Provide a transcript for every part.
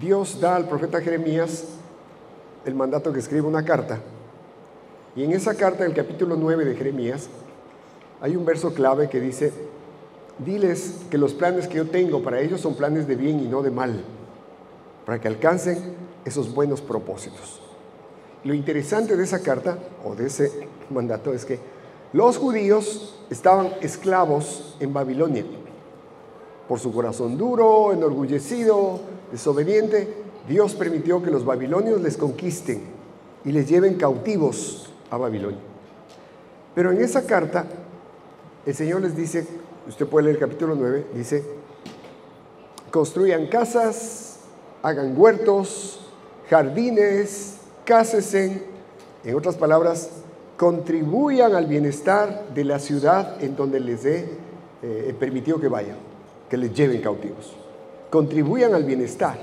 Dios da al profeta Jeremías el mandato que escriba una carta. Y en esa carta, en el capítulo 9 de Jeremías, hay un verso clave que dice: diles que los planes que yo tengo para ellos son planes de bien y no de mal, para que alcancen esos buenos propósitos. Lo interesante de esa carta, o de ese mandato, es que los judíos estaban esclavos en Babilonia. Por su corazón duro, enorgullecido, desobediente, Dios permitió que los babilonios les conquisten y les lleven cautivos a Babilonia. Pero en esa carta, el Señor les dice, usted puede leer el capítulo 9, dice: construyan casas, hagan huertos, jardines, cásense. En otras palabras, contribuyan al bienestar de la ciudad en donde les he permitido que vayan, que les lleven cautivos. Contribuyan al bienestar,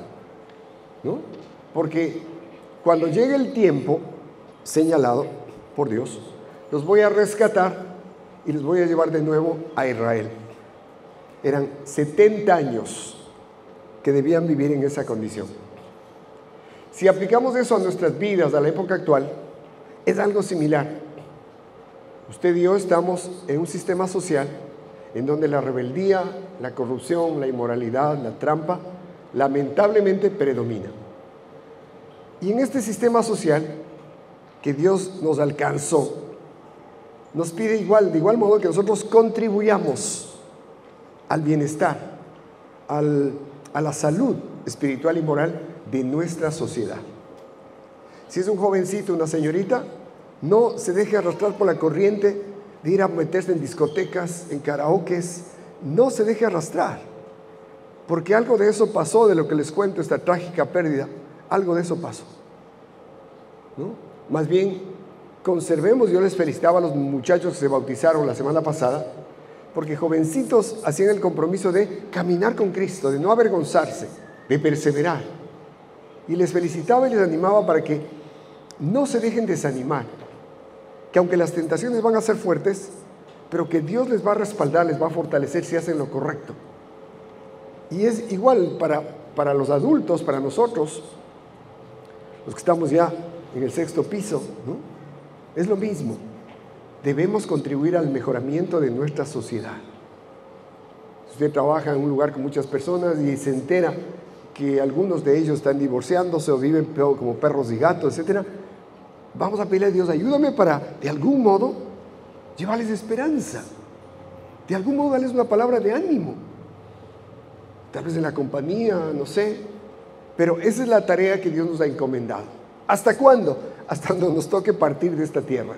¿no? Porque cuando llegue el tiempo señalado por Dios, los voy a rescatar y los voy a llevar de nuevo a Israel. Eran 70 años que debían vivir en esa condición. Si aplicamos eso a nuestras vidas, a la época actual, es algo similar. Usted y yo estamos en un sistema social en donde la rebeldía, la corrupción, la inmoralidad, la trampa, lamentablemente predomina. Y en este sistema social que Dios nos alcanzó, nos pide de igual modo que nosotros contribuyamos al bienestar, a la salud espiritual y moral de nuestra sociedad. Si es un jovencito, una señorita, no se deje arrastrar por la corriente de ir a meterse en discotecas, en karaokes. No se deje arrastrar, porque algo de eso pasó, de lo que les cuento, esta trágica pérdida, algo de eso pasó, ¿no? Más bien, conservemos. Yo les felicitaba a los muchachos que se bautizaron la semana pasada, porque jovencitos hacían el compromiso de caminar con Cristo, de no avergonzarse, de perseverar. Y les felicitaba y les animaba para que no se dejen desanimar, que aunque las tentaciones van a ser fuertes, pero que Dios les va a respaldar, les va a fortalecer si hacen lo correcto. Y es igual para los adultos, para nosotros, los que estamos ya en el 6º piso, ¿no? Es lo mismo. Debemos contribuir al mejoramiento de nuestra sociedad. Si usted trabaja en un lugar con muchas personas y se entera que algunos de ellos están divorciándose o viven como perros y gatos, etcétera, vamos a pedirle a Dios: ayúdame para, de algún modo, llevarles esperanza, de algún modo darles una palabra de ánimo, tal vez en la compañía, no sé, pero esa es la tarea que Dios nos ha encomendado. ¿Hasta cuándo? Hasta cuando nos toque partir de esta tierra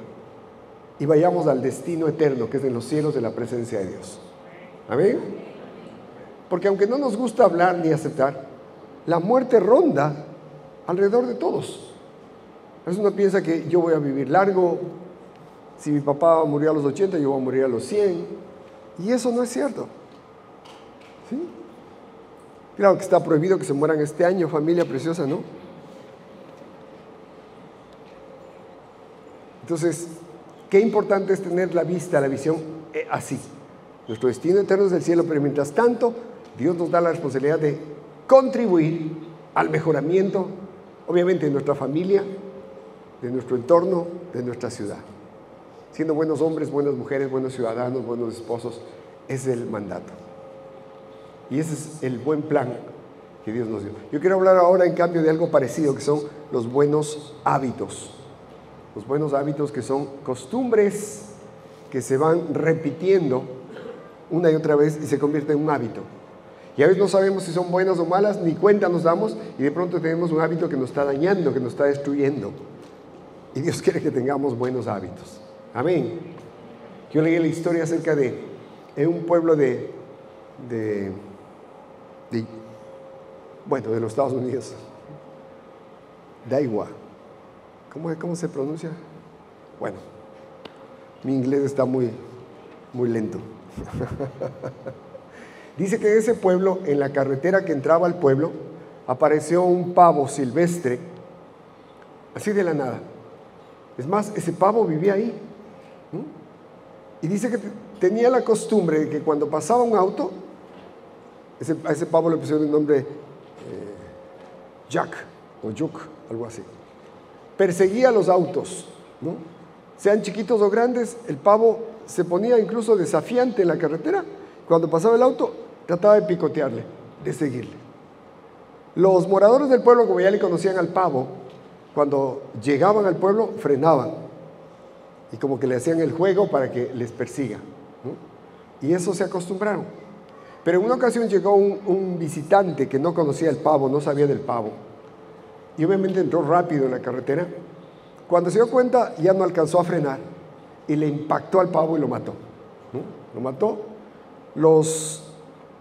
y vayamos al destino eterno, que es en los cielos de la presencia de Dios. ¿Amén? Porque aunque no nos gusta hablar ni aceptar, la muerte ronda alrededor de todos. A veces uno piensa que yo voy a vivir largo, si mi papá murió a los 80, yo voy a morir a los 100, y eso no es cierto. ¿Sí? Claro que está prohibido que se mueran este año, familia preciosa, ¿no? Entonces, qué importante es tener la vista, la visión así. Nuestro destino eterno es el cielo, pero mientras tanto, Dios nos da la responsabilidad de contribuir al mejoramiento, obviamente, de nuestra familia, de nuestro entorno, de nuestra ciudad. Siendo buenos hombres, buenas mujeres, buenos ciudadanos, buenos esposos, ese es el mandato. Y ese es el buen plan que Dios nos dio. Yo quiero hablar ahora, en cambio, de algo parecido, que son los buenos hábitos. Los buenos hábitos, que son costumbres que se van repitiendo una y otra vez y se convierten en un hábito. Y a veces no sabemos si son buenas o malas, ni cuenta nos damos, y de pronto tenemos un hábito que nos está dañando, que nos está destruyendo. Y Dios quiere que tengamos buenos hábitos. Amén. Yo leí la historia acerca de un pueblo de los Estados Unidos. Daiwa. ¿Cómo se pronuncia? Bueno, mi inglés está muy lento. Dice que en ese pueblo, en la carretera que entraba al pueblo, apareció un pavo silvestre, así de la nada. Es más, ese pavo vivía ahí. Y dice que tenía la costumbre de que cuando pasaba un auto, a ese pavo le pusieron el nombre Jack o Juk, algo así. Perseguía los autos, ¿no? Sean chiquitos o grandes, el pavo se ponía incluso desafiante en la carretera. Cuando pasaba el auto, trataba de picotearle, de seguirle. Los moradores del pueblo, como ya le conocían al pavo, cuando llegaban al pueblo, frenaban. Y como que le hacían el juego para que les persiga, ¿no? Y eso se acostumbraron. Pero en una ocasión llegó un visitante que no conocía el pavo, no sabía del pavo. Y obviamente entró rápido en la carretera. Cuando se dio cuenta, ya no alcanzó a frenar. Y le impactó al pavo y lo mató, ¿no? Lo mató. Los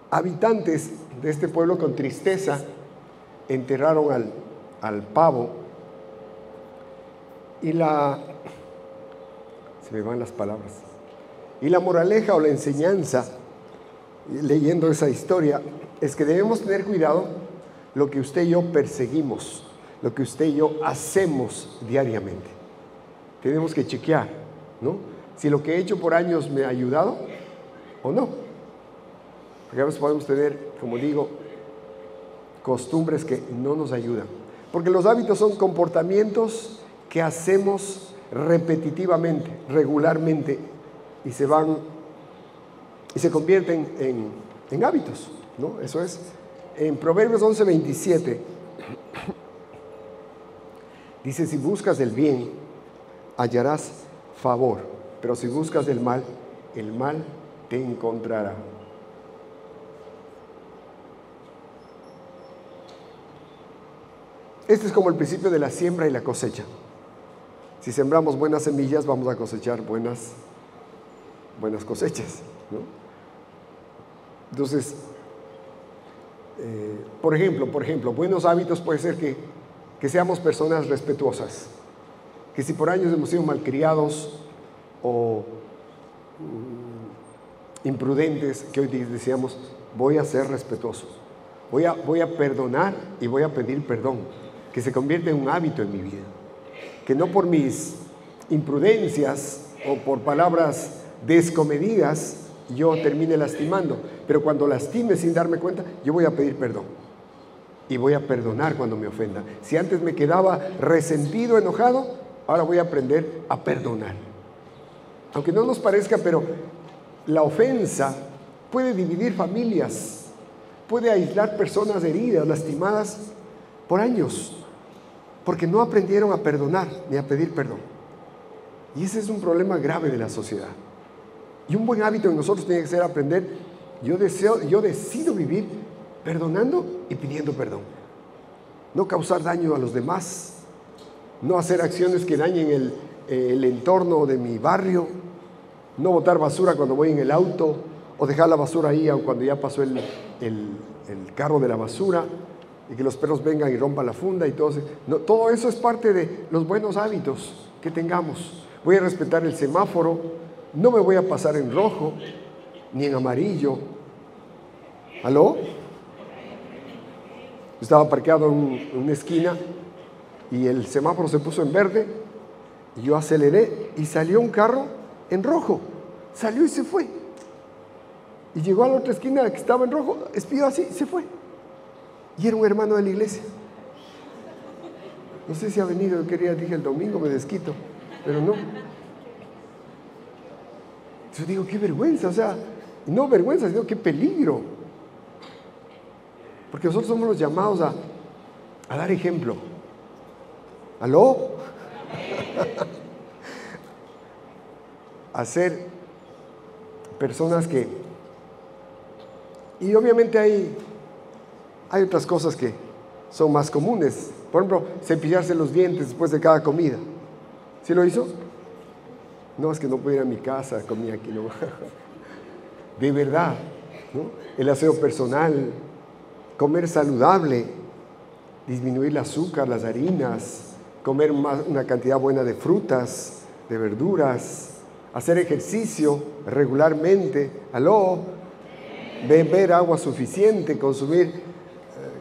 habitantes de este pueblo, con tristeza, enterraron al pavo. Y se me van las palabras. Y la moraleja o la enseñanza, leyendo esa historia, es que debemos tener cuidado lo que usted y yo perseguimos, lo que usted y yo hacemos diariamente. Tenemos que chequear, ¿no? Si lo que he hecho por años me ha ayudado o no. Porque a veces podemos tener, como digo, costumbres que no nos ayudan. Porque los hábitos son comportamientos que hacemos repetitivamente, regularmente, y se convierten en hábitos, ¿no? Eso es. En Proverbios 11:27 dice: si buscas el bien, hallarás favor, pero si buscas el mal te encontrará. Este es como el principio de la siembra y la cosecha. Si sembramos buenas semillas, vamos a cosechar buenas cosechas, ¿no? Entonces, por ejemplo, buenos hábitos puede ser que seamos personas respetuosas, que si por años hemos sido malcriados o imprudentes, que hoy decíamos: voy a ser respetuoso, voy a perdonar y voy a pedir perdón, que se convierte en un hábito en mi vida, que no por mis imprudencias o por palabras descomedidas yo termine lastimando, pero cuando lastime sin darme cuenta, yo voy a pedir perdón y voy a perdonar cuando me ofenda. Si antes me quedaba resentido, enojado, ahora voy a aprender a perdonar. Aunque no nos parezca, pero la ofensa puede dividir familias, puede aislar personas heridas, lastimadas por años, porque no aprendieron a perdonar ni a pedir perdón. Y ese es un problema grave de la sociedad. Y un buen hábito en nosotros tiene que ser aprender: yo decido vivir perdonando y pidiendo perdón. No causar daño a los demás, no hacer acciones que dañen el entorno de mi barrio, no botar basura cuando voy en el auto, o dejar la basura ahí cuando ya pasó el carro de la basura, y que los perros vengan y rompan la funda y todo eso. No, todo eso es parte de los buenos hábitos que tengamos. Voy a respetar el semáforo, no me voy a pasar en rojo ni en amarillo. ¿Aló? Estaba parqueado en una esquina y el semáforo se puso en verde y yo aceleré y salió un carro en rojo. Salió y se fue. Y llegó a la otra esquina que estaba en rojo, espió así, se fue. Y era un hermano de la iglesia. No sé si ha venido, dije el domingo me desquito, pero no. Yo digo, qué vergüenza, o sea, no vergüenza, sino qué peligro. Porque nosotros somos los llamados a dar ejemplo. ¿Aló? A ser personas que... Y obviamente hay otras cosas que son más comunes. Por ejemplo, cepillarse los dientes después de cada comida. ¿Sí lo hizo? No, es que no puedo ir a mi casa, comí aquí, no. De verdad, ¿no? El aseo personal, comer saludable, disminuir el azúcar, las harinas, comer una cantidad buena de frutas, de verduras, hacer ejercicio regularmente, beber agua suficiente, consumir,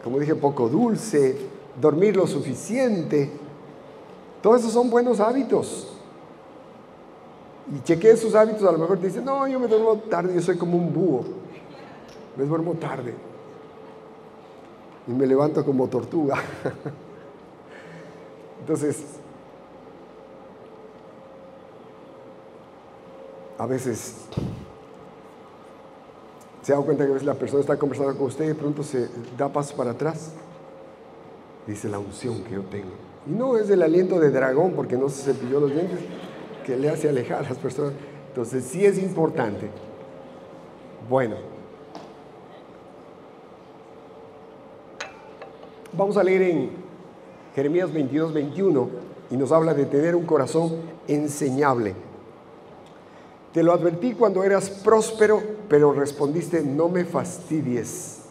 como dije, poco dulce, dormir lo suficiente. Todos esos son buenos hábitos. Y chequee sus hábitos, a lo mejor te dicen: no, yo me duermo tarde, yo soy como un búho, me duermo tarde. y me levanto como tortuga. Entonces, a veces se da cuenta que a veces la persona está conversando con usted y de pronto se da pasos para atrás. Dice: la unción que yo tengo. Y no es el aliento de dragón, porque no se cepilló los dientes, que le hace alejar a las personas. Entonces sí es importante. Bueno, vamos a leer en Jeremías 22, 21, y nos habla de tener un corazón enseñable. Te lo advertí cuando eras próspero, pero respondiste: no me fastidies.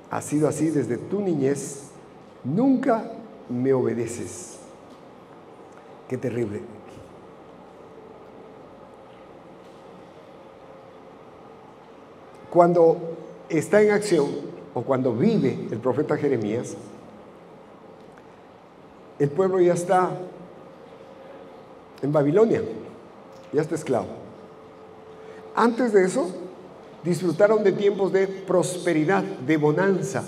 Ha sido así desde tu niñez, nunca me obedeces. Qué terrible. Cuando está en acción, o cuando vive el profeta Jeremías, el pueblo ya está en Babilonia, ya está esclavo. Antes de eso, disfrutaron de tiempos de prosperidad, de bonanza.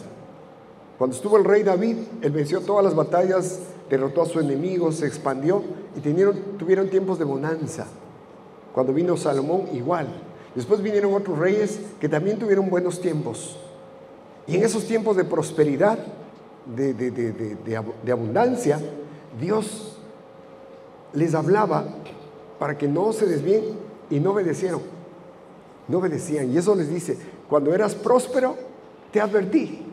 Cuando estuvo el rey David, él venció todas las batallas, derrotó a sus enemigos, se expandió y tuvieron tiempos de bonanza. Cuando vino Salomón, igual. Después vinieron otros reyes que también tuvieron buenos tiempos. Y en esos tiempos de prosperidad, de abundancia, Dios les hablaba para que no se desvíen, y no obedecieron. No obedecían. Y eso les dice: cuando eras próspero, te advertí.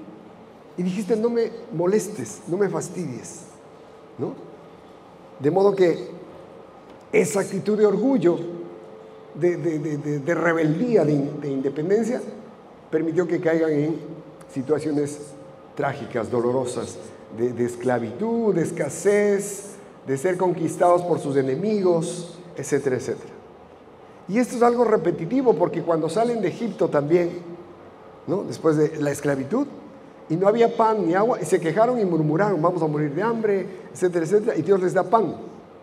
Y dijiste: no me molestes, no me fastidies, ¿no? De modo que esa actitud de orgullo, de rebeldía, de independencia, permitió que caigan en situaciones trágicas, dolorosas, de esclavitud, de escasez, de ser conquistados por sus enemigos, etcétera, etcétera. Y esto es algo repetitivo, porque cuando salen de Egipto también, ¿no?, después de la esclavitud, y no había pan ni agua, y se quejaron y murmuraron: vamos a morir de hambre, etcétera, etcétera. Y Dios les da pan,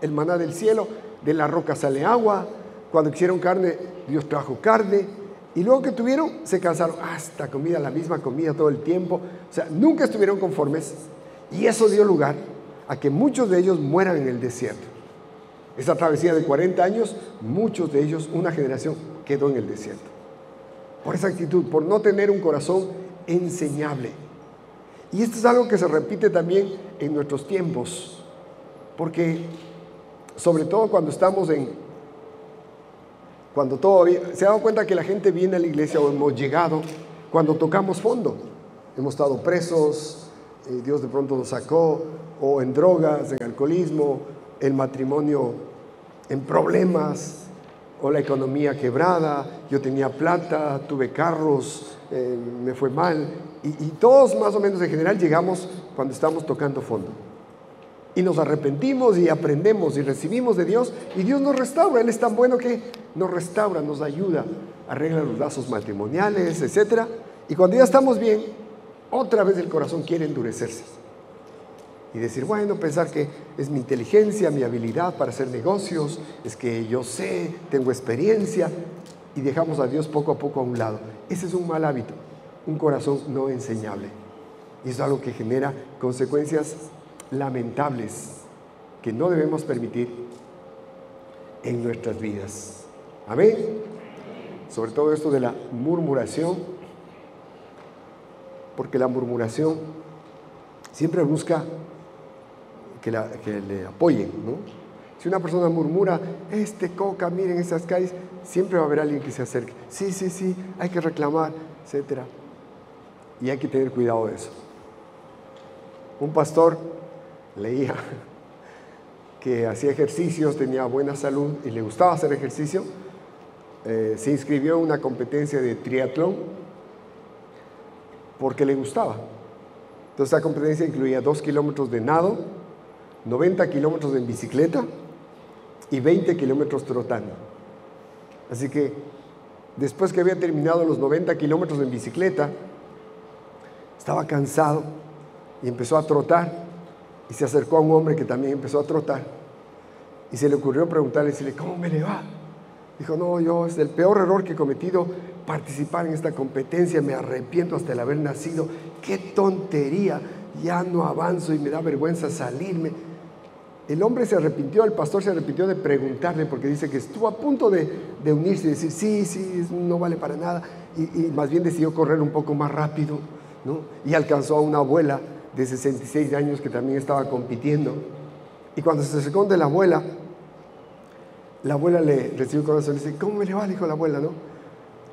el maná del cielo, de la roca sale agua. Cuando quisieron carne, Dios trajo carne. Y luego que tuvieron, se cansaron. Esta comida, la misma comida todo el tiempo. O sea, nunca estuvieron conformes. Y eso dio lugar a que muchos de ellos mueran en el desierto. Esa travesía de 40 años, muchos de ellos, una generación, quedó en el desierto. Por esa actitud, por no tener un corazón enseñable. Y esto es algo que se repite también en nuestros tiempos, porque sobre todo cuando estamos cuando todavía se ha dado cuenta que la gente viene a la iglesia, o hemos llegado cuando tocamos fondo, hemos estado presos, Dios de pronto nos sacó, o en drogas, en alcoholismo, el matrimonio en problemas, o la economía quebrada, yo tenía plata, tuve carros, me fue mal, y todos más o menos en general llegamos cuando estamos tocando fondo. Y nos arrepentimos y aprendemos y recibimos de Dios, y Dios nos restaura. Él es tan bueno que nos restaura, nos ayuda, arregla los lazos matrimoniales, etc. Y cuando ya estamos bien, otra vez el corazón quiere endurecerse y decir: bueno, pensar que es mi inteligencia, mi habilidad para hacer negocios, es que yo sé, tengo experiencia, y dejamos a Dios poco a poco a un lado. Ese es un mal hábito, un corazón no enseñable, y es algo que genera consecuencias lamentables que no debemos permitir en nuestras vidas. Amén. Sobre todo esto de la murmuración, porque la murmuración siempre busca que le apoyen, ¿no? Si una persona murmura: coca, miren esas calles, siempre va a haber alguien que se acerque. Sí, hay que reclamar, etcétera. Y hay que tener cuidado de eso. Un pastor leía que hacía ejercicios, tenía buena salud y le gustaba hacer ejercicio. Se inscribió en una competencia de triatlón porque le gustaba. Entonces, esa competencia incluía 2 kilómetros de nado, 90 kilómetros en bicicleta y 20 kilómetros trotando. Así que después que había terminado los 90 kilómetros en bicicleta, estaba cansado y empezó a trotar, y se acercó a un hombre que también empezó a trotar, y se le ocurrió preguntarle, decirle: ¿cómo me le va? Dijo, no, yo es el peor error que he cometido participar en esta competencia, me arrepiento hasta el haber nacido, qué tontería, ya no avanzo y me da vergüenza salirme. El hombre se arrepintió, el pastor se arrepintió de preguntarle, porque dice que estuvo a punto de unirse y decir, sí, no vale para nada, y más bien decidió correr un poco más rápido, ¿no? Y alcanzó a una abuela de 66 años que también estaba compitiendo. Y cuando se acercó de la abuela le recibió con eso, le dice, ¿cómo me le va? Le dijo la abuela, ¿no?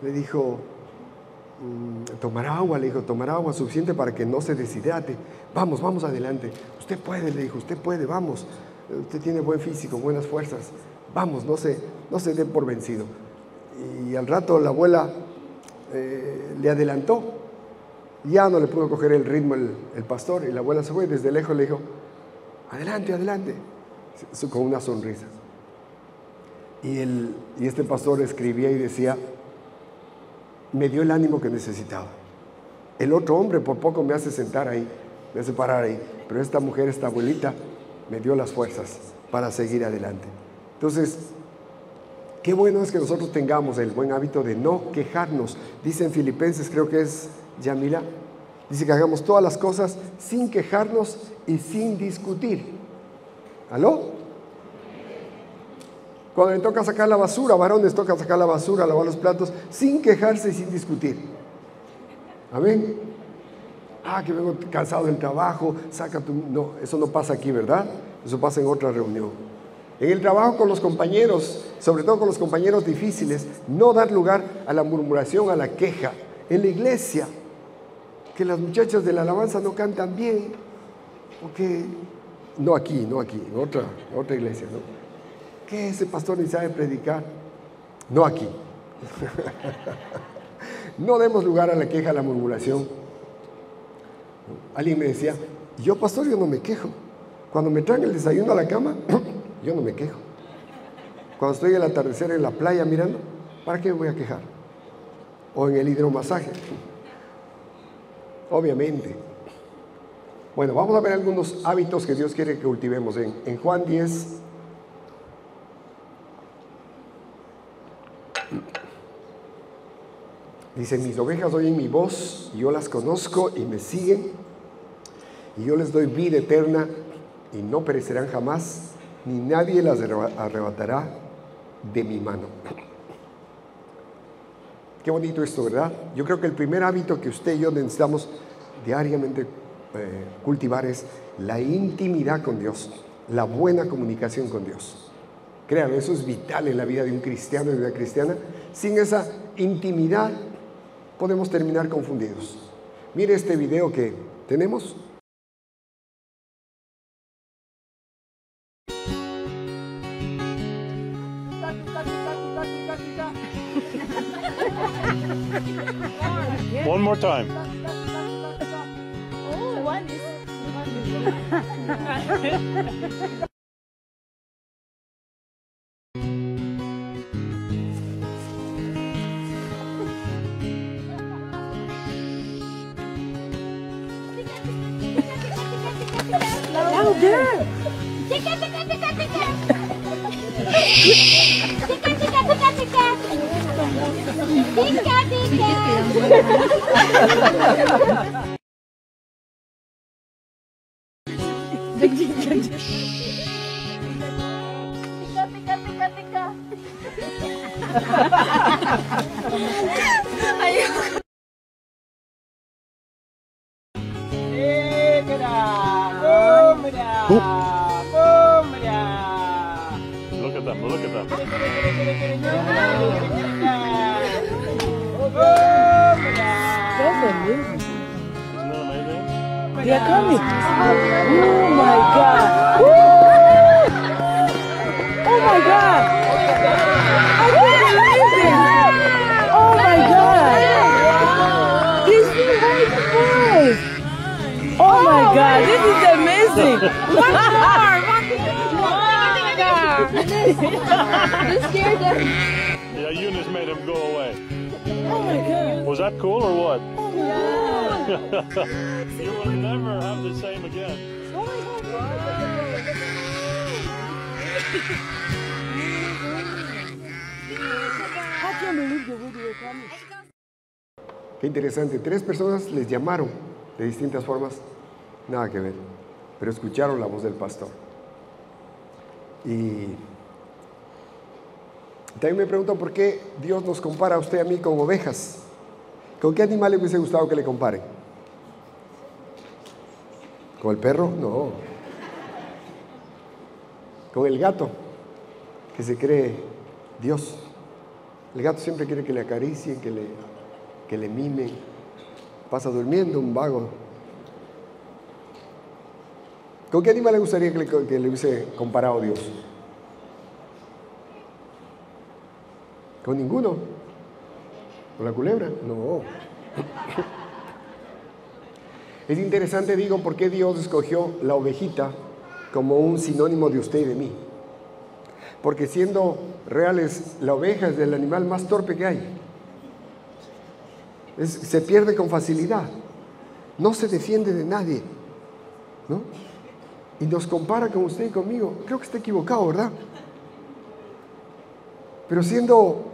Le dijo, tomará agua, le dijo, tomará agua suficiente para que no se deshidrate. Vamos adelante. Usted puede, le dijo, usted puede, vamos. Usted tiene buen físico, buenas fuerzas. Vamos, no se dé por vencido. Y al rato la abuela le adelantó. Ya no le pudo coger el ritmo el pastor, y la abuela se fue y desde lejos le dijo, adelante, con una sonrisa. Y este pastor escribía y decía, me dio el ánimo que necesitaba. El otro hombre por poco me hace sentar ahí, me hace parar ahí, pero esta mujer, esta abuelita, me dio las fuerzas para seguir adelante. Entonces, qué bueno es que nosotros tengamos el buen hábito de no quejarnos. Dice en Filipenses, creo que es Yamila, dice que hagamos todas las cosas sin quejarnos y sin discutir. ¿Aló? Cuando le toca sacar la basura, varones, toca sacar la basura, lavar los platos, sin quejarse y sin discutir. Amén. Que vengo cansado del trabajo, no, eso no pasa aquí, ¿verdad? Eso pasa en otra reunión. En el trabajo con los compañeros, sobre todo con los compañeros difíciles, no dar lugar a la murmuración, a la queja. En la iglesia, que las muchachas de la alabanza no cantan bien, o que no aquí, en otra iglesia, ¿no? Que ese pastor ni sabe predicar. No aquí. No demos lugar a la queja, a la murmuración. Alguien me decía, yo pastor, yo no me quejo. Cuando me traen el desayuno a la cama, yo no me quejo. Cuando estoy al atardecer en la playa mirando, ¿para qué me voy a quejar? O en el hidromasaje. Obviamente. Bueno, vamos a ver algunos hábitos que Dios quiere que cultivemos. En Juan 10, dice, mis ovejas oyen mi voz, y yo las conozco y me siguen, y yo les doy vida eterna y no perecerán jamás, ni nadie las arrebatará de mi mano. Qué bonito esto, ¿verdad? Yo creo que el primer hábito que usted y yo necesitamos diariamente cultivar es la intimidad con Dios, la buena comunicación con Dios. Créanme, eso es vital en la vida de un cristiano y de una cristiana. Sin esa intimidad podemos terminar confundidos. Mire este video que tenemos. One more time. Oh, one is. Louder! Tika, tika, tika, tika! Tika, tika, tika, tika! Tika, tika! Tika, tika, tika, tika! Ayun! Look at them, look at them. That's amazing. Isn't that amazing? They are coming. Oh my God. Woo! Oh my God. I can't believe this. Oh my God. This is my voice. Oh my God. This is amazing. One more. You scared them. Yeah, Eunice made him go away. Oh my God. Was that cool or what? Oh my God. You will never have the same again. Oh my God. I can't believe the video coming. Qué interesante. 3 personas les llamaron de distintas formas, nada que ver, pero escucharon la voz del pastor. Y también me pregunto por qué Dios nos compara a usted y a mí con ovejas. ¿Con qué animal le hubiese gustado que le comparen? ¿Con el perro? No. Con el gato, que se cree Dios. El gato siempre quiere que le acaricien, que le mimen. Pasa durmiendo, un vago. ¿Con qué animal le gustaría que le hubiese comparado Dios? ¿Con ninguno? ¿Con la culebra? No. Es interesante, digo, por qué Dios escogió la ovejita como un sinónimo de usted y de mí. Porque siendo reales, la oveja es el animal más torpe que hay. Se pierde con facilidad. No se defiende de nadie, ¿no? Y nos compara con usted y conmigo. Creo que está equivocado, ¿verdad? Pero siendo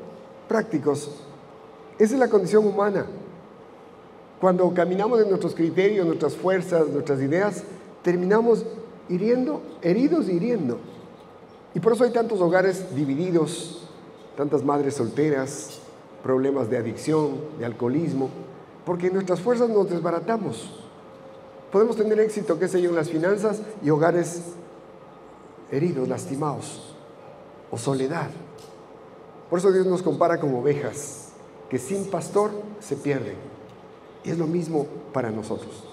prácticos, esa es la condición humana. Cuando caminamos en nuestros criterios, nuestras fuerzas, nuestras ideas, terminamos heridos y hiriendo. Y por eso hay tantos hogares divididos, tantas madres solteras, problemas de adicción, de alcoholismo, porque en nuestras fuerzas nos desbaratamos. Podemos tener éxito, qué sé yo, en las finanzas y hogares heridos, lastimados, o soledad. Por eso Dios nos compara con ovejas, que sin pastor se pierden. Y es lo mismo para nosotros.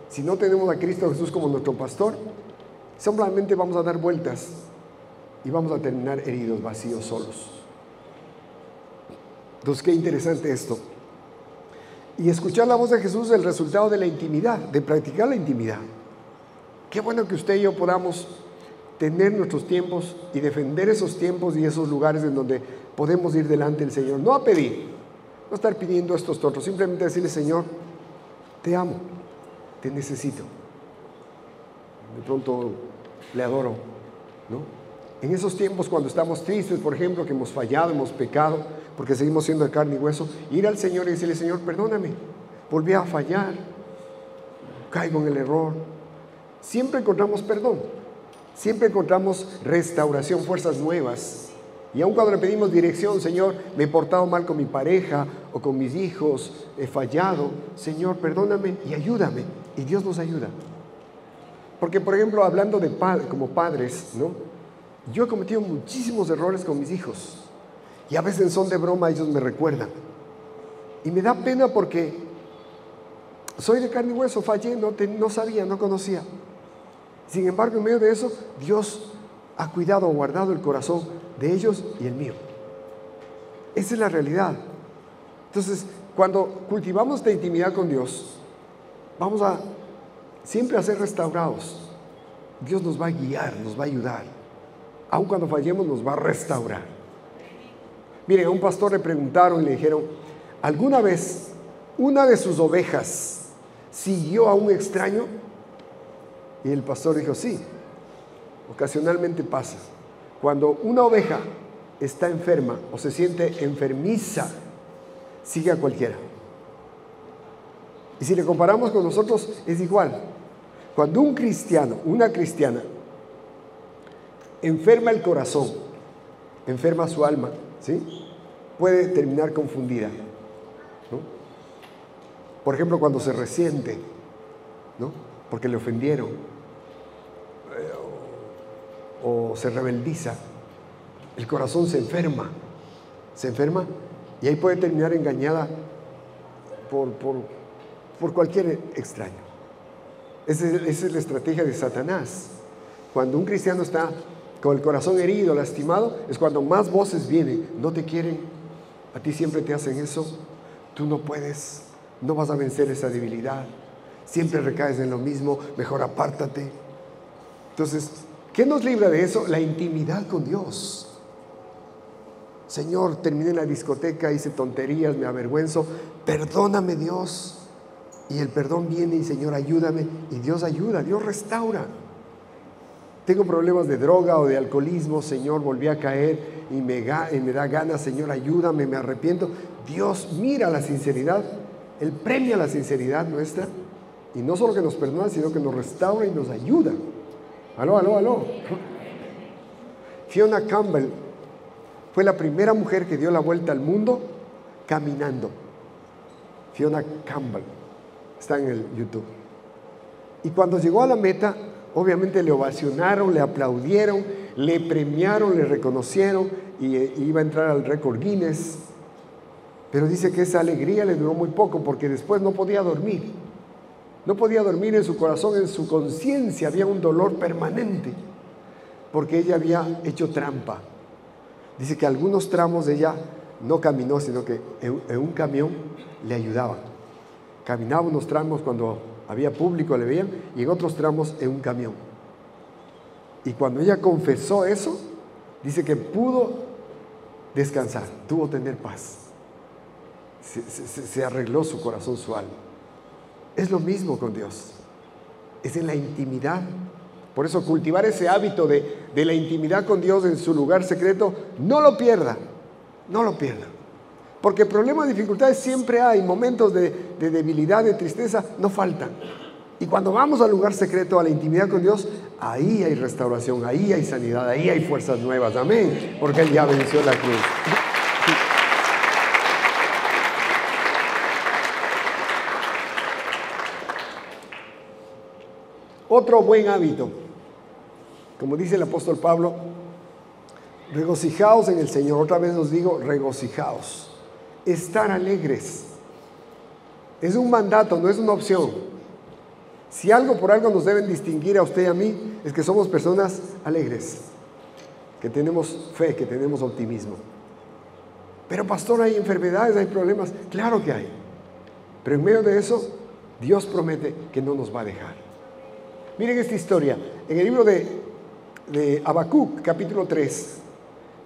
Si no tenemos a Cristo Jesús como nuestro pastor, simplemente vamos a dar vueltas y vamos a terminar heridos, vacíos, solos. Entonces, qué interesante esto. Y escuchar la voz de Jesús es el resultado de la intimidad, de practicar la intimidad. Qué bueno que usted y yo podamos tener nuestros tiempos y defender esos tiempos y esos lugares en donde podemos ir delante del Señor. No a pedir, no estar pidiendo estos otros, simplemente decirle: Señor, te amo, te necesito. De pronto le adoro, ¿no? En esos tiempos cuando estamos tristes, por ejemplo, que hemos fallado, hemos pecado, porque seguimos siendo de carne y hueso, ir al Señor y decirle: Señor, perdóname, volví a fallar, caigo en el error. Siempre encontramos perdón, siempre encontramos restauración, fuerzas nuevas. Y aun cuando le pedimos dirección: Señor, me he portado mal con mi pareja o con mis hijos, he fallado, Señor, perdóname y ayúdame. Y Dios nos ayuda. Porque, por ejemplo, hablando de como padres, ¿no? Yo he cometido muchísimos errores con mis hijos. Y a veces son de broma, ellos me recuerdan. Y me da pena porque soy de carne y hueso, fallé, no sabía, no conocía. Sin embargo, en medio de eso, Dios ha cuidado, guardado el corazón de ellos y el mío. Esa es la realidad. Entonces, cuando cultivamos esta intimidad con Dios, vamos a siempre a ser restaurados. Dios nos va a guiar, nos va a ayudar. Aun cuando fallemos, nos va a restaurar. Miren, a un pastor le preguntaron y le dijeron: ¿alguna vez una de sus ovejas siguió a un extraño? Y el pastor dijo: sí, ocasionalmente pasa. Cuando una oveja está enferma o se siente enfermiza, sigue a cualquiera. Y si le comparamos con nosotros, es igual. Cuando un cristiano, una cristiana, enferma el corazón, enferma su alma, ¿sí? Puede terminar confundida, ¿no? Por ejemplo, cuando se resiente, ¿no? Porque le ofendieron, o se rebeldiza, el corazón se enferma y ahí puede terminar engañada por cualquier extraño. Esa es la estrategia de Satanás. Cuando un cristiano está con el corazón herido, lastimado, es cuando más voces vienen. No te quieren, a ti siempre te hacen eso, tú no puedes, no vas a vencer esa debilidad, siempre recaes en lo mismo, mejor apártate. Entonces, ¿qué nos libra de eso? La intimidad con Dios. Señor, terminé en la discoteca, hice tonterías, me avergüenzo, perdóname, Dios. Y el perdón viene y: Señor, ayúdame. Y Dios ayuda, Dios restaura. tengo problemas de droga o de alcoholismo, Señor, volví a caer y me da ganas, Señor, ayúdame, me arrepiento. Dios mira la sinceridad, Él premia la sinceridad nuestra, y no solo que nos perdona, sino que nos restaura y nos ayuda. Aló. Fiona Campbell fue la primera mujer que dio la vuelta al mundo caminando. Fiona Campbell, está en el YouTube. Y cuando llegó a la meta, obviamente le ovacionaron, le aplaudieron, le premiaron, le reconocieron y iba a entrar al récord Guinness. Pero dice que esa alegría le duró muy poco porque después no podía dormir. No podía dormir en su corazón, en su conciencia había un dolor permanente porque ella había hecho trampa. Dice que algunos tramos de ella no caminó, sino que en un camión le ayudaban. Caminaba unos tramos cuando había público, le veían, y en otros tramos en un camión. Y cuando ella confesó eso, dice que pudo descansar, tuvo tener paz. Se arregló su corazón, su alma. Es lo mismo con Dios. Es en la intimidad. Por eso cultivar ese hábito de la intimidad con Dios en su lugar secreto, no lo pierda. No lo pierda. Porque problemas, dificultades siempre hay, momentos de debilidad, de tristeza, no faltan. Y cuando vamos al lugar secreto, a la intimidad con Dios, ahí hay restauración, ahí hay sanidad, ahí hay fuerzas nuevas, amén, porque Él ya venció la cruz. Otro buen hábito, como dice el apóstol Pablo, regocijaos en el Señor. Otra vez os digo, regocijaos. Estar alegres es un mandato, no es una opción. Si algo por algo nos deben distinguir a usted y a mí, es que somos personas alegres, que tenemos fe, que tenemos optimismo. Pero pastor, hay enfermedades, hay problemas. Claro que hay, pero en medio de eso Dios promete que no nos va a dejar. Miren esta historia en el libro de Habacuc, capítulo 3,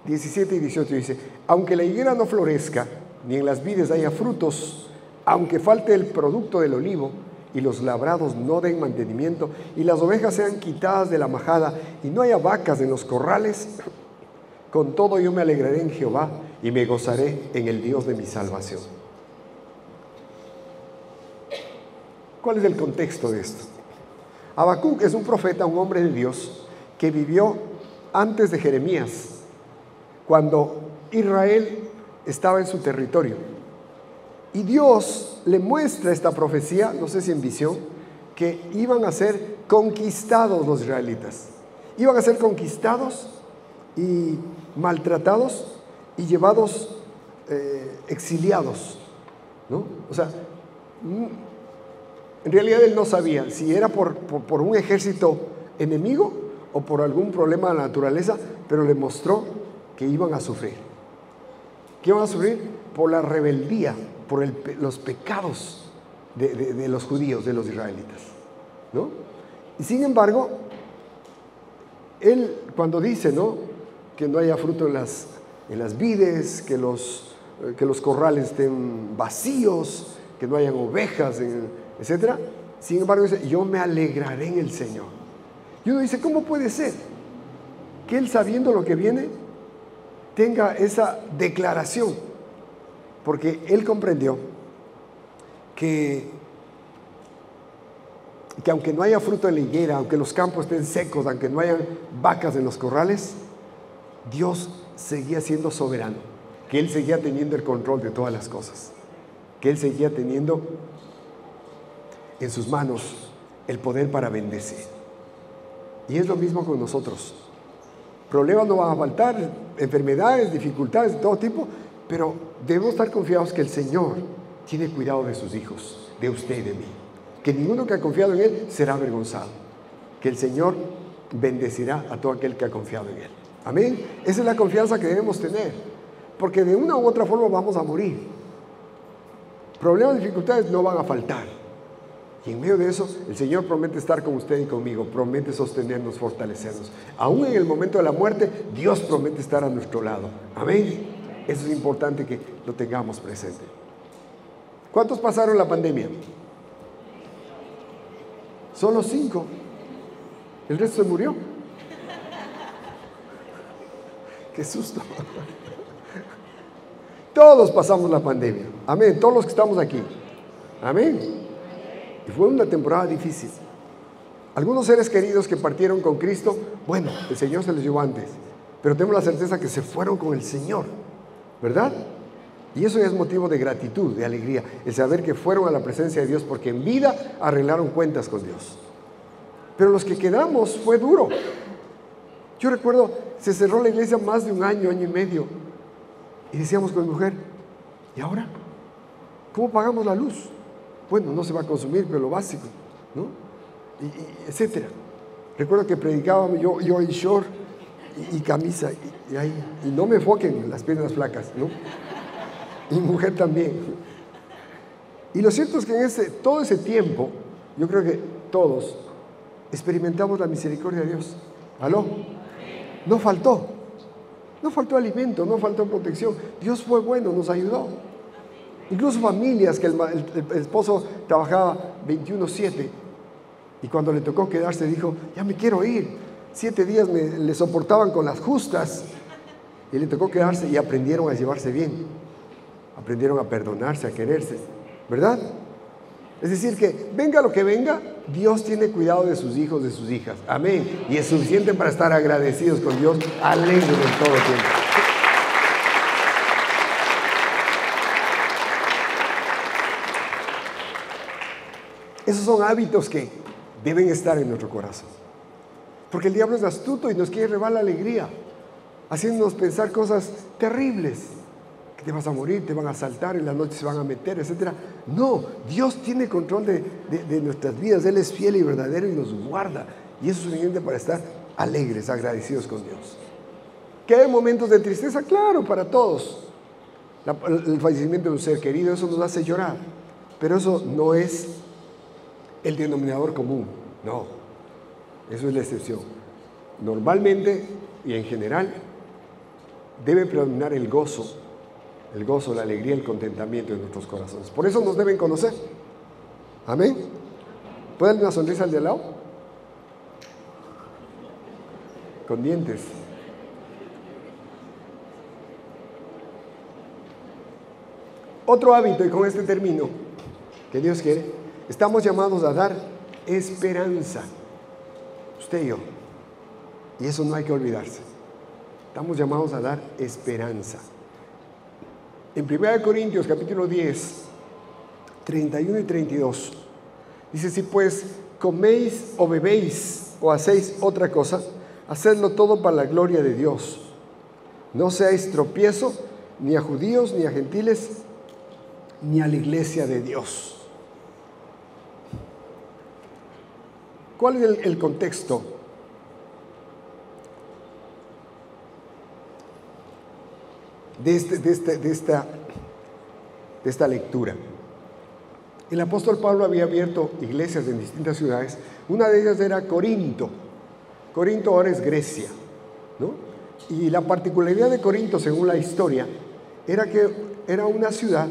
17 y 18 dice: aunque la higuera no florezca, ni en las vides haya frutos, aunque falte el producto del olivo, y los labrados no den mantenimiento, y las ovejas sean quitadas de la majada, y no haya vacas en los corrales, con todo yo me alegraré en Jehová, y me gozaré en el Dios de mi salvación. ¿Cuál es el contexto de esto? Habacuc es un profeta, un hombre de Dios, que vivió antes de Jeremías, cuando Israel estaba en su territorio. Y Dios le muestra esta profecía, no sé si en visión, que iban a ser conquistados los israelitas. Iban a ser conquistados y maltratados y llevados, exiliados, ¿no? O sea, en realidad él no sabía si era por un ejército enemigo o por algún problema de la naturaleza, pero le mostró que iban a sufrir. ¿Qué iban a sufrir? Por la rebeldía, por los pecados de los judíos, de los israelitas, ¿no? Y sin embargo, él cuando dice, ¿no?, que no haya fruto en las vides, que los corrales estén vacíos, que no hayan ovejas, etc. Sin embargo dice, yo me alegraré en el Señor. Y uno dice, ¿cómo puede ser que él, sabiendo lo que viene, tenga esa declaración? Porque él comprendió que aunque no haya fruto en la higuera, aunque los campos estén secos, aunque no hayan vacas en los corrales, Dios seguía siendo soberano, que Él seguía teniendo el control de todas las cosas, que Él seguía teniendo en sus manos el poder para bendecir. Y es lo mismo con nosotros. Problemas no van a faltar, enfermedades, dificultades de todo tipo, pero debemos estar confiados que el Señor tiene cuidado de sus hijos, de usted y de mí. Que ninguno que ha confiado en Él será avergonzado. Que el Señor bendecirá a todo aquel que ha confiado en Él. Amén. Esa es la confianza que debemos tener, porque de una u otra forma vamos a morir. Problemas, dificultades no van a faltar. Y en medio de eso, el Señor promete estar con usted y conmigo, promete sostenernos, fortalecernos. Aún en el momento de la muerte, Dios promete estar a nuestro lado. Amén. Eso es importante que lo tengamos presente. ¿Cuántos pasaron la pandemia? Solo 5. El resto se murió. Qué susto. Todos pasamos la pandemia. Amén. Todos los que estamos aquí. Amén. Y fue una temporada difícil. Algunos seres queridos que partieron con Cristo, bueno, el Señor se les llevó antes, pero tenemos la certeza que se fueron con el Señor, ¿verdad? Y eso ya es motivo de gratitud, de alegría, el saber que fueron a la presencia de Dios porque en vida arreglaron cuentas con Dios. Pero los que quedamos fue duro. Yo recuerdo, se cerró la iglesia más de un año, año y medio, y decíamos con mi mujer, ¿y ahora? ¿Cómo pagamos la luz? Bueno, no se va a consumir, pero lo básico, ¿no? Y etcétera. Recuerdo que predicaba yo en short y camisa, y no me enfoquen las piernas flacas, ¿no? Y mujer también. Y lo cierto es que en todo ese tiempo, yo creo que todos experimentamos la misericordia de Dios. ¿Aló? No faltó alimento, no faltó protección. Dios fue bueno, nos ayudó. Incluso familias que el esposo trabajaba 21/7 y cuando le tocó quedarse dijo, ya me quiero ir. 7 días le soportaban con las justas y le tocó quedarse y aprendieron a llevarse bien. Aprendieron a perdonarse, a quererse, ¿verdad? Es decir que venga lo que venga, Dios tiene cuidado de sus hijos, de sus hijas. Amén. Y es suficiente para estar agradecidos con Dios, alegres en todo tiempo. Esos son hábitos que deben estar en nuestro corazón. Porque el diablo es astuto y nos quiere robar la alegría, haciéndonos pensar cosas terribles. Que te vas a morir, te van a asaltar, en la noche se van a meter, etc. No, Dios tiene control de nuestras vidas. Él es fiel y verdadero y nos guarda. Y eso es suficiente para estar alegres, agradecidos con Dios. ¿Que hay momentos de tristeza? Claro, para todos. El fallecimiento de un ser querido, eso nos hace llorar. Pero eso no es el denominador común, no, eso es la excepción. Normalmente y en general debe predominar el gozo, la alegría, el contentamiento en nuestros corazones. Por eso nos deben conocer. Amén. ¿Puede darle una sonrisa al de al lado? Con dientes. Otro hábito, y con este termino, que Dios quiere. Estamos llamados a dar esperanza, usted y yo, y eso no hay que olvidarse. Estamos llamados a dar esperanza. En 1 Corintios capítulo 10, 31 y 32, dice, si pues coméis o bebéis o hacéis otra cosa, hacedlo todo para la gloria de Dios. No seáis tropiezo ni a judíos, ni a gentiles, ni a la iglesia de Dios. ¿Cuál es el contexto? De esta lectura? El apóstol Pablo había abierto iglesias en distintas ciudades. Una de ellas era Corinto. Corinto ahora es Grecia, ¿no? Y la particularidad de Corinto, según la historia, era que era una ciudad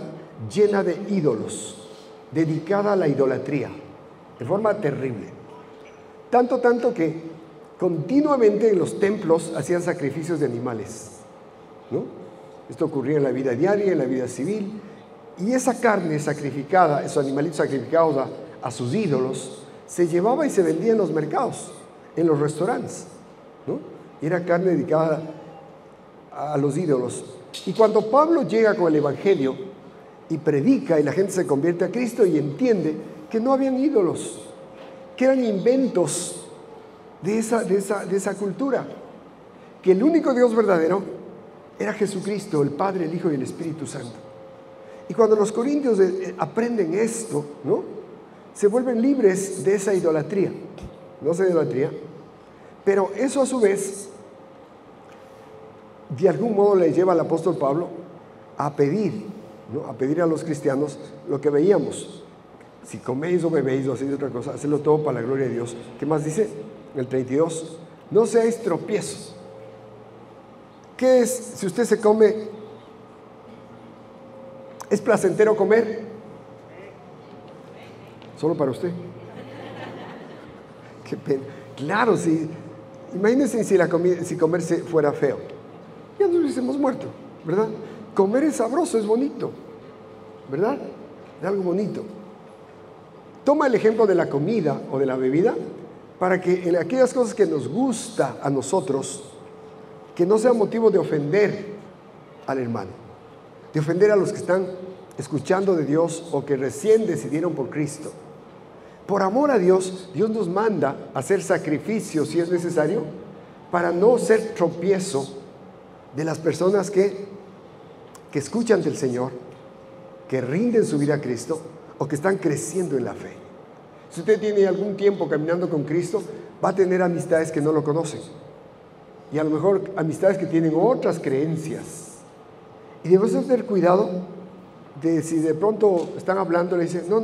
llena de ídolos, dedicada a la idolatría, de forma terrible. Tanto que continuamente en los templos hacían sacrificios de animales, ¿no? Esto ocurría en la vida diaria, en la vida civil, y esa carne sacrificada, esos animalitos sacrificados a sus ídolos, se llevaba y se vendía en los mercados, en los restaurantes, ¿no? Y era carne dedicada a los ídolos. Y cuando Pablo llega con el Evangelio y predica y la gente se convierte a Cristo y entiende que no habían ídolos, que eran inventos de esa cultura, que el único Dios verdadero era Jesucristo, el Padre, el Hijo y el Espíritu Santo. Y cuando los corintios aprenden esto, ¿no?, se vuelven libres de esa idolatría. No es idolatría, pero eso a su vez de algún modo le lleva al apóstol Pablo a pedir, ¿no?, a pedir a los cristianos lo que veíamos. Si coméis o bebéis o hacéis otra cosa, hacedlo todo para la gloria de Dios. ¿Qué más dice? En el 32, no seáis tropiezos. ¿Qué es si usted se come? ¿Es placentero comer? Solo para usted. Qué pena. Claro, si imagínense si comerse fuera feo. ya nos hubiésemos muerto, ¿verdad? Comer es sabroso, es bonito, ¿verdad? Es algo bonito. Toma el ejemplo de la comida o de la bebida para que en aquellas cosas que nos gusta a nosotros, que no sea motivo de ofender al hermano, de ofender a los que están escuchando de Dios o que recién decidieron por Cristo. Por amor a Dios, Dios nos manda a hacer sacrificios si es necesario para no ser tropiezo de las personas que escuchan del Señor, que rinden su vida a Cristo o que están creciendo en la fe. Si usted tiene algún tiempo caminando con Cristo, va a tener amistades que no lo conocen y a lo mejor amistades que tienen otras creencias, y debemos tener cuidado de si de pronto están hablando, le dicen, no,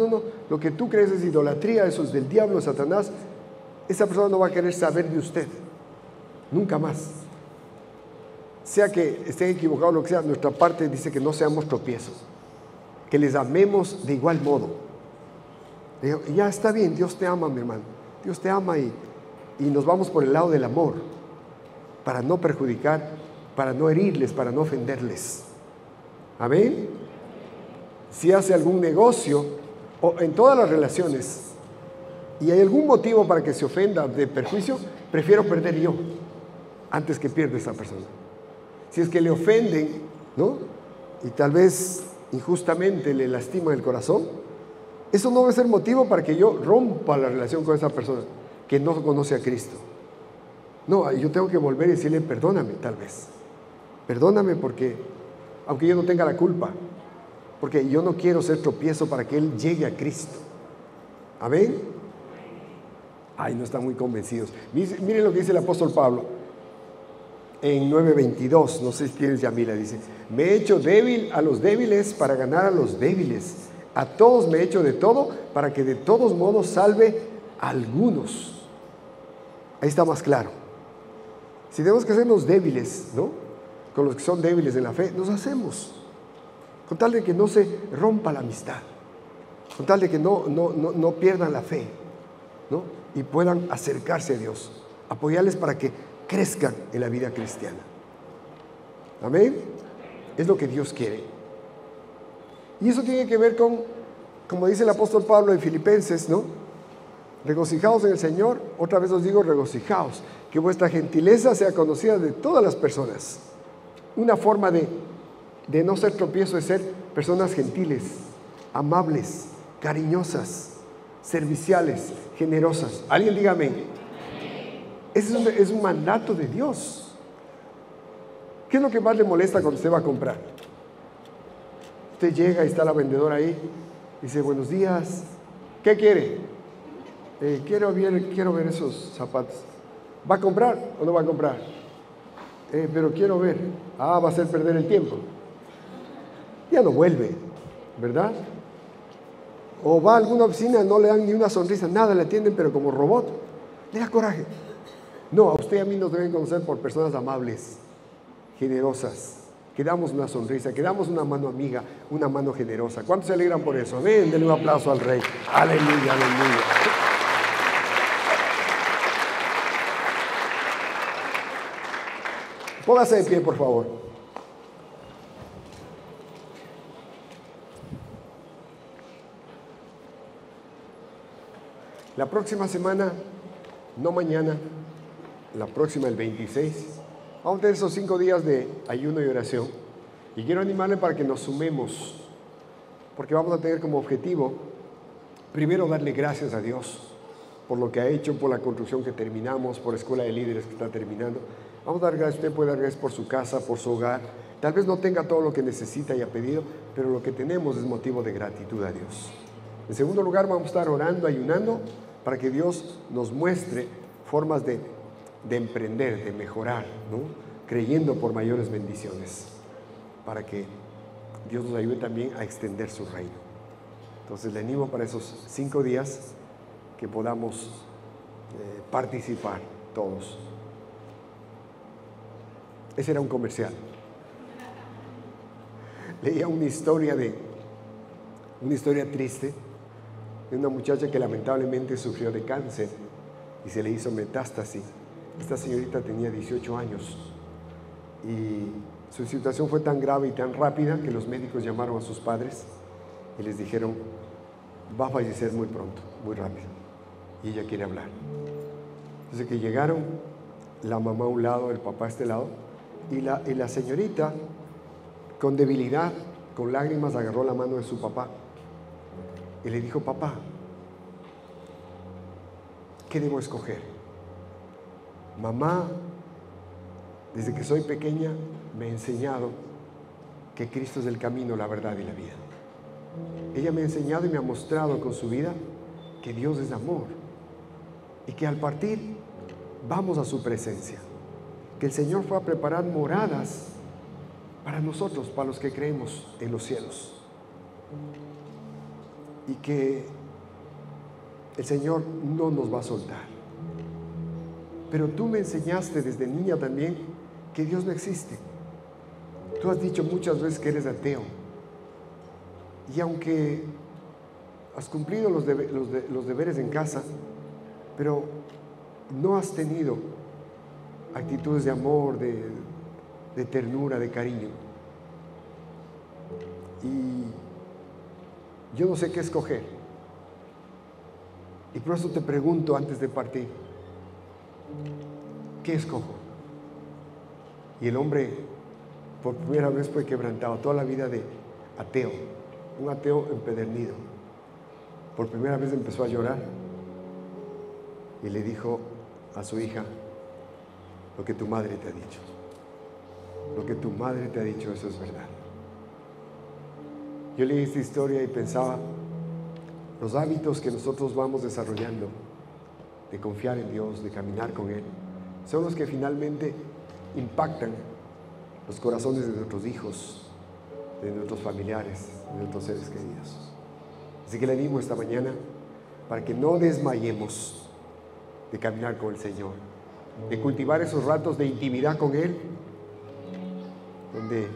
lo que tú crees es idolatría, eso es del diablo, Satanás. Esa persona no va a querer saber de usted, nunca más. Sea que estén equivocados, lo que sea, nuestra parte dice que no seamos tropiezos, que les amemos de igual modo. Le digo, ya está bien, Dios te ama, mi hermano, Dios te ama, y nos vamos por el lado del amor, para no perjudicar, para no herirles, para no ofenderles. Amén. Si hace algún negocio o en todas las relaciones y hay algún motivo para que se ofenda de perjuicio, prefiero perder yo antes que pierda esa persona. Si es que le ofenden, ¿no? Y tal vez injustamente le lastima el corazón, eso no debe ser motivo para que yo rompa la relación con esa persona que no conoce a Cristo. No, yo tengo que volver y decirle, perdóname, tal vez. Perdóname porque, aunque yo no tenga la culpa, porque yo no quiero ser tropiezo para que él llegue a Cristo. ¿Amén? Ay, no están muy convencidos. Miren lo que dice el apóstol Pablo en 9:22. No sé si tienes, Yamila, dice: me he hecho débil a los débiles para ganar a los débiles. A todos me he hecho de todo para que de todos modos salve a algunos. Ahí está más claro. Si tenemos que hacernos débiles, ¿no?, con los que son débiles en la fe, nos hacemos, con tal de que no se rompa la amistad, con tal de que no pierdan la fe, ¿no?, y puedan acercarse a Dios, apoyarles para que crezcan en la vida cristiana. Amén. Es lo que Dios quiere. Y eso tiene que ver con, como dice el apóstol Pablo en Filipenses, ¿no?, regocijaos en el Señor. Otra vez os digo, regocijaos, que vuestra gentileza sea conocida de todas las personas. Una forma de no ser tropiezo es ser personas gentiles, amables, cariñosas, serviciales, generosas. ¿Alguien diga amén? Ese es un mandato de Dios. ¿Qué es lo que más le molesta cuando usted va a comprar? Usted llega y está la vendedora ahí, dice: buenos días, ¿qué quiere? Quiero ver esos zapatos. ¿Va a comprar o no va a comprar? Pero quiero ver. Va a hacer perder el tiempo. Ya no vuelve, ¿verdad? O va a alguna oficina, no le dan ni una sonrisa, nada, le atienden, pero como robot. Le da coraje. No, a usted y a mí nos deben conocer por personas amables, generosas, que damos una sonrisa, que damos una mano amiga, una mano generosa. ¿Cuántos se alegran por eso? Amén, denle un aplauso al Rey. Aleluya, aleluya. Póngase de pie, por favor. La próxima semana, no mañana, la próxima, el 26, vamos a tener esos 5 días de ayuno y oración. Y quiero animarle para que nos sumemos, porque vamos a tener como objetivo, primero, darle gracias a Dios por lo que ha hecho, por la construcción que terminamos, por la escuela de líderes que está terminando. Vamos a dar gracias, usted puede dar gracias por su casa, por su hogar. Tal vez no tenga todo lo que necesita y ha pedido, pero lo que tenemos es motivo de gratitud a Dios. En segundo lugar, vamos a estar orando, ayunando, para que Dios nos muestre formas de emprender, de mejorar, ¿no?, creyendo por mayores bendiciones, para que Dios nos ayude también a extender su reino. Entonces le animo para esos 5 días que podamos participar todos. Ese era un comercial. Leía una historia triste de una muchacha que lamentablemente sufrió de cáncer y se le hizo metástasis. Esta señorita tenía 18 años Y su situación fue tan grave y tan rápida que los médicos llamaron a sus padres y les dijeron: va a fallecer muy pronto, muy rápido, y ella quiere hablar. Entonces que llegaron, la mamá a un lado, el papá a este lado, y la señorita, con debilidad, con lágrimas, agarró la mano de su papá y le dijo: papá, ¿qué debo escoger? Mamá, desde que soy pequeña, me ha enseñado que Cristo es el camino, la verdad y la vida. Ella me ha enseñado y me ha mostrado con su vida que Dios es amor y que al partir vamos a su presencia, que el Señor fue a preparar moradas para nosotros, para los que creemos en los cielos, y que el Señor no nos va a soltar. Pero tú me enseñaste desde niña también que Dios no existe. Tú has dicho muchas veces que eres ateo, y aunque has cumplido los deberes en casa, pero no has tenido actitudes de amor, de ternura, de cariño. Y yo no sé qué escoger. Y por eso te pregunto antes de partir: ¿qué escojo? Y el hombre por primera vez fue quebrantado. Toda la vida de ateo, un ateo empedernido, por primera vez empezó a llorar y le dijo a su hija: lo que tu madre te ha dicho, lo que tu madre te ha dicho, eso es verdad. Yo leí esta historia y pensaba: los hábitos que nosotros vamos desarrollando de confiar en Dios, de caminar con Él, son los que finalmente impactan los corazones de nuestros hijos, de nuestros familiares, de nuestros seres queridos. Así que le animo esta mañana para que no desmayemos de caminar con el Señor, de cultivar esos ratos de intimidad con Él, donde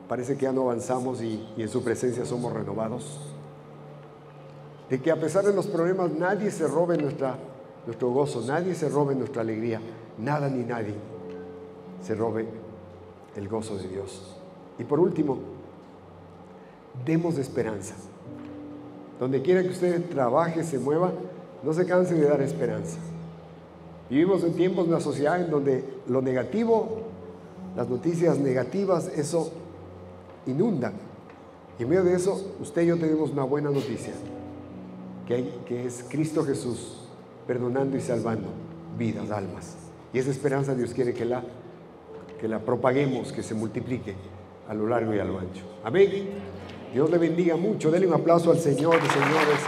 parece que ya no avanzamos y en su presencia somos renovados. De que a pesar de los problemas nadie se robe nuestro gozo, nadie se robe nuestra alegría, nada ni nadie se robe el gozo de Dios. Y por último, demos esperanza. Donde quiera que usted trabaje, se mueva, no se canse de dar esperanza. Vivimos en tiempos de una sociedad en donde lo negativo, las noticias negativas, eso inunda. Y en medio de eso, usted y yo tenemos una buena noticia, que es Cristo Jesús perdonando y salvando vidas, almas. Y esa esperanza Dios quiere que la propaguemos, que se multiplique a lo largo y a lo ancho. Amén. Dios le bendiga mucho. Denle un aplauso al Señor, señores.